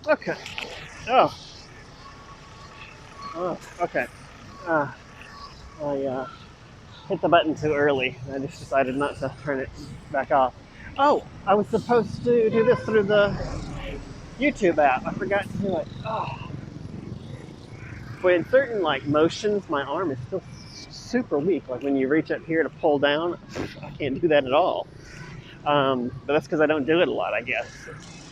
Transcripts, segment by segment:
Okay. Oh. Oh. Okay. Uh, I hit the button too early. I just decided not to turn it back off. Oh, I was supposed to do this through the YouTube app. I forgot to do it. Oh. But in certain like motions, my arm is still super weak. Like when you reach up here to pull down, I can't do that at all. But that's because I don't do it a lot, I guess.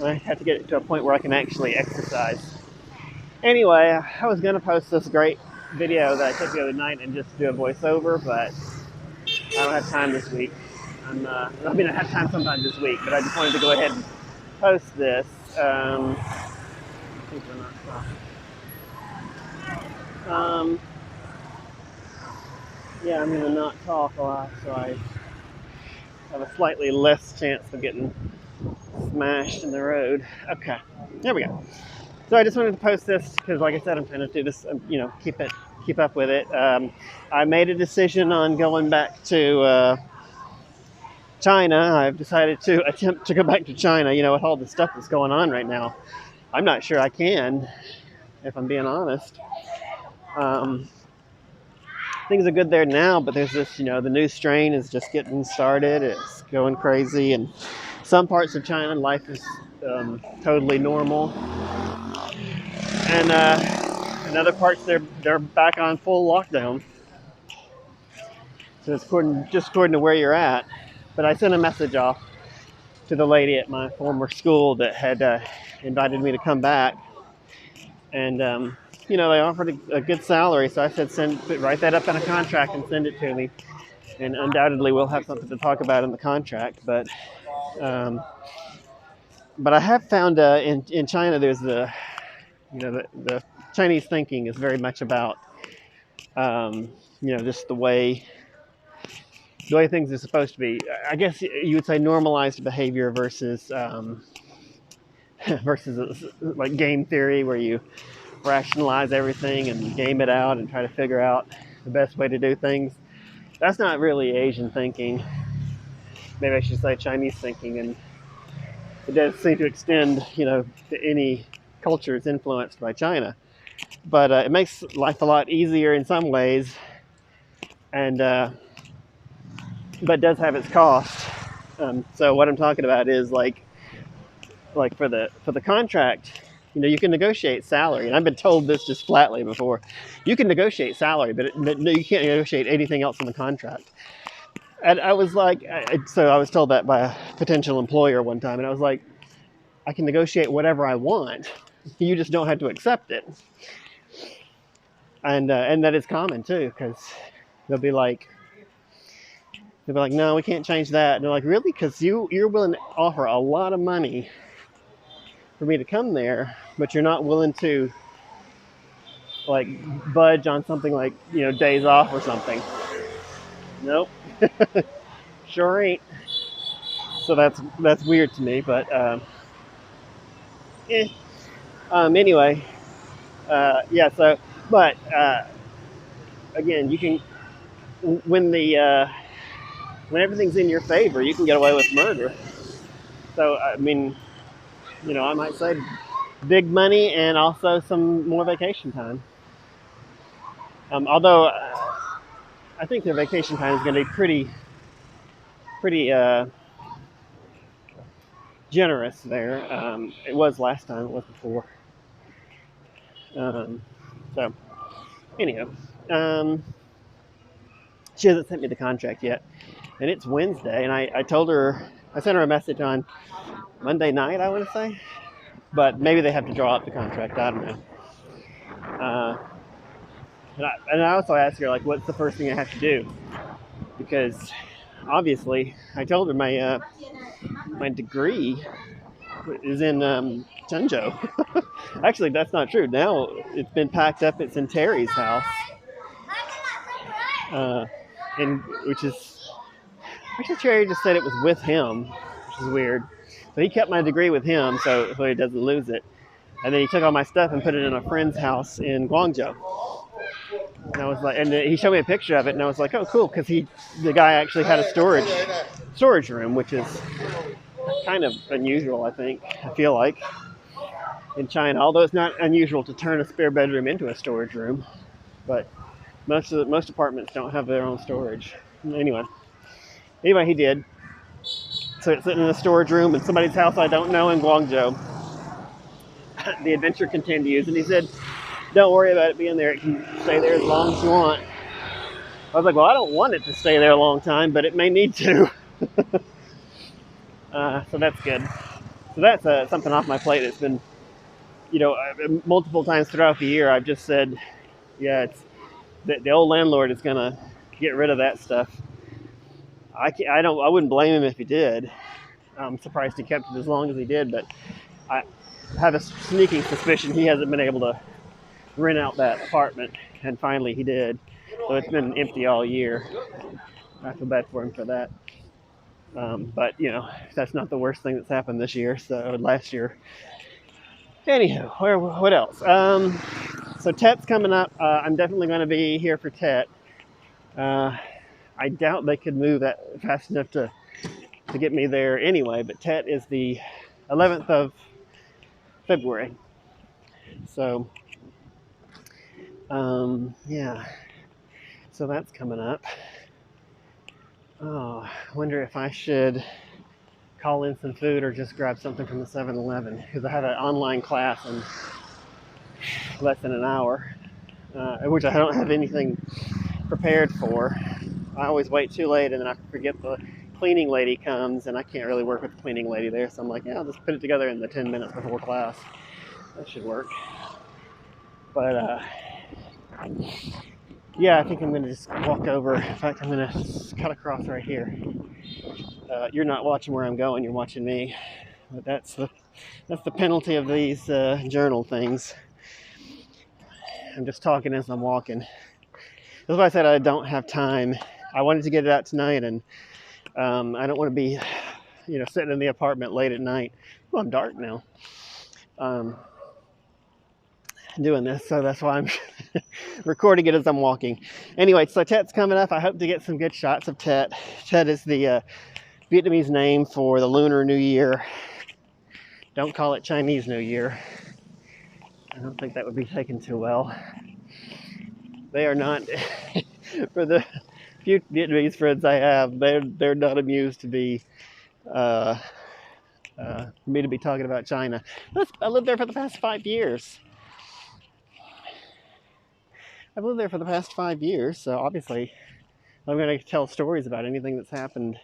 I have to get to a point where I can actually exercise. Anyway, I was gonna post this great video that I took the other night and just do a voiceover, but I don't have time this week. I have time sometime this week, but I just wanted to go ahead and post this. I think we're not yeah, I'm gonna not talk a lot, so I have a slightly less chance of getting smashed in the road. Okay, there we go. So I just wanted to post this because, like I said, I'm trying to do this, keep up with it. I made a decision on going back to China. I've decided to attempt to go back to China. You know, with all the stuff that's going on right now, I'm not sure I can, if I'm being honest. Things are good there now, but there's this, the new strain is just getting started. It's going crazy, and some parts of China, life is totally normal, and in other parts, they're back on full lockdown. So it's according to where you're at. But I sent a message off to the lady at my former school that had invited me to come back, and they offered a good salary. So I said, write that up in a contract and send it to me. And undoubtedly, we'll have something to talk about in the contract. But I have found in China, there's the Chinese thinking is very much about just the way things are supposed to be. I guess you would say normalized behavior versus like game theory, where you rationalize everything and game it out and try to figure out the best way to do things. That's not really Asian thinking. Maybe I should say Chinese thinking, and it does seem to extend, to any cultures influenced by China. But it makes life a lot easier in some ways, and but does have its cost. So what I'm talking about is like for the contract, you can negotiate salary, and I've been told this just flatly before. You can negotiate salary, but you can't negotiate anything else in the contract. And I was like, so I was told that by a potential employer one time, and I was like, I can negotiate whatever I want. You just don't have to accept it. And that is common too, because they'll be like, no, we can't change that. And they're like, really? Because you're willing to offer a lot of money for me to come there, but you're not willing to like budge on something like days off or something. Nope. Sure ain't. So that's weird to me, but anyway, yeah. So, but again, you can when everything's in your favor, you can get away with murder. So I mean, I might say big money and also some more vacation time. Although I think their vacation time is going to be pretty generous there. It was last time, it was before. So, anyhow, she hasn't sent me the contract yet, and it's Wednesday, and I sent her a message on Monday night, I want to say, but maybe they have to draw up the contract, I don't know. And I also asked her, like, what's the first thing I have to do? Because obviously, I told her my degree is in Chenzhou. Actually, that's not true. Now it's been packed up. It's in Terry's house, which is actually Terry just said it was with him, which is weird. But he kept my degree with him, so he doesn't lose it. And then he took all my stuff and put it in a friend's house in Guangzhou. And I was like, and he showed me a picture of it, and I was like, oh, cool, because the guy actually had a storage room, which is kind of unusual, I think. I feel like in China, although it's not unusual to turn a spare bedroom into a storage room, but most apartments don't have their own storage. Anyway, he did. So it's sitting in a storage room in somebody's house I don't know in Guangzhou. The adventure continues, and he said, "Don't worry about it being there. It can stay there as long as you want." I was like, "Well, I don't want it to stay there a long time, but it may need to." So that's good. So that's something off my plate. It's been, multiple times throughout the year, I've just said, "Yeah, it's the old landlord is gonna get rid of that stuff." I wouldn't blame him if he did. I'm surprised he kept it as long as he did, but I have a sneaking suspicion he hasn't been able to rent out that apartment, and finally he did. So it's been empty all year. I feel bad for him for that. But that's not the worst thing that's happened this year. So last year. Anywho, what else? So Tet's coming up. I'm definitely going to be here for Tet. I doubt they could move that fast enough to get me there anyway. But Tet is the 11th of February. So yeah. So that's coming up. Oh, I wonder if I should call in some food or just grab something from the 7-Eleven, because I have an online class in less than an hour, which I don't have anything prepared for. I always wait too late, and then I forget the cleaning lady comes, and I can't really work with the cleaning lady there, so I'm like, yeah, I'll just put it together in the 10 minutes before class. That should work. But yeah, I think I'm going to just walk over. In fact, I'm going to cut across right here. You're not watching where I'm going, you're watching me. But that's the penalty of these journal things. I'm just talking as I'm walking. That's why I said I don't have time. I wanted to get it out tonight, and I don't want to be, sitting in the apartment late at night. Well, I'm dark now. Doing this, so that's why I'm recording it as I'm walking. Anyway, so Tet's coming up. I hope to get some good shots of Tet. Tet is the Vietnamese name for the Lunar New Year. Don't call it Chinese New Year. I don't think that would be taken too well. They are not, for the few Vietnamese friends I have, they're not amused to be, me to be talking about China. I lived there for the past 5 years. I've lived there for the past 5 years, so obviously I'm going to tell stories about anything that's happened,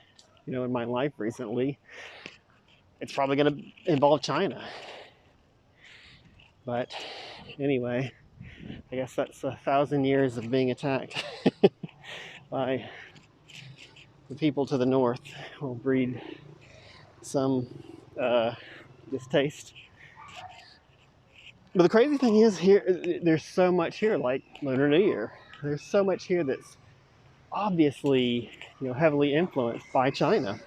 in my life recently. It's probably going to involve China. But anyway, I guess that's 1,000 years of being attacked by the people to the north. Will breed some distaste. But the crazy thing is, here there's so much here, like Lunar New Year. There's so much here that's obviously, heavily influenced by China.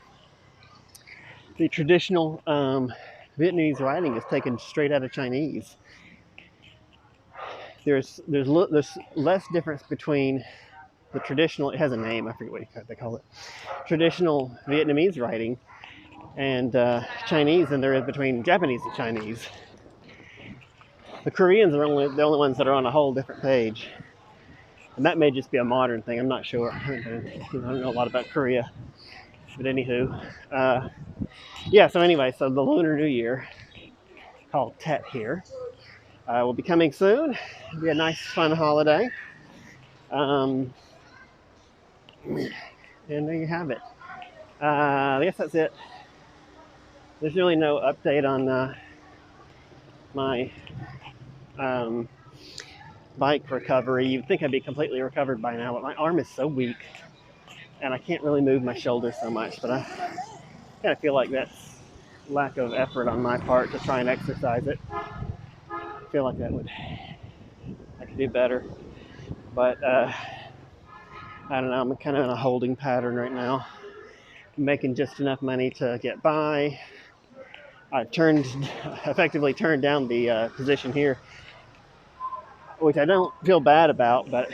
The traditional Vietnamese writing is taken straight out of Chinese. There's less difference between the traditional, it has a name, I forget what they call it, traditional Vietnamese writing and Chinese than there is between Japanese and Chinese. The Koreans are the only ones that are on a whole different page. And that may just be a modern thing, I'm not sure. I don't know a lot about Korea. But anywho, yeah, so anyway, so the Lunar New Year, called Tet here, will be coming soon. It'll be a nice, fun holiday. And there you have it. I guess that's it. There's really no update on my bike recovery. You'd think I'd be completely recovered by now, but my arm is so weak, and I can't really move my shoulder so much, but I kind of feel like that's lack of effort on my part to try and exercise it. I feel like I could do better, but I don't know, I'm kind of in a holding pattern right now. I'm making just enough money to get by. I effectively turned down the position here, which I don't feel bad about, but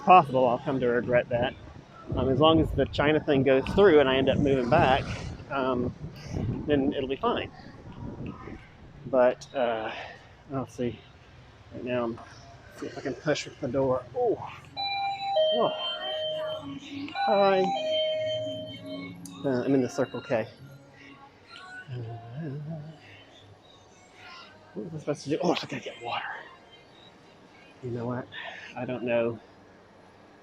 possible I'll come to regret that. As long as the China thing goes through and I end up moving back, um, then it'll be fine. But I'll see. Right now, see if I can push the door. Oh, oh, hi. I'm in the Circle K. What was I supposed to do? Oh, I gotta get water. You know what? I don't know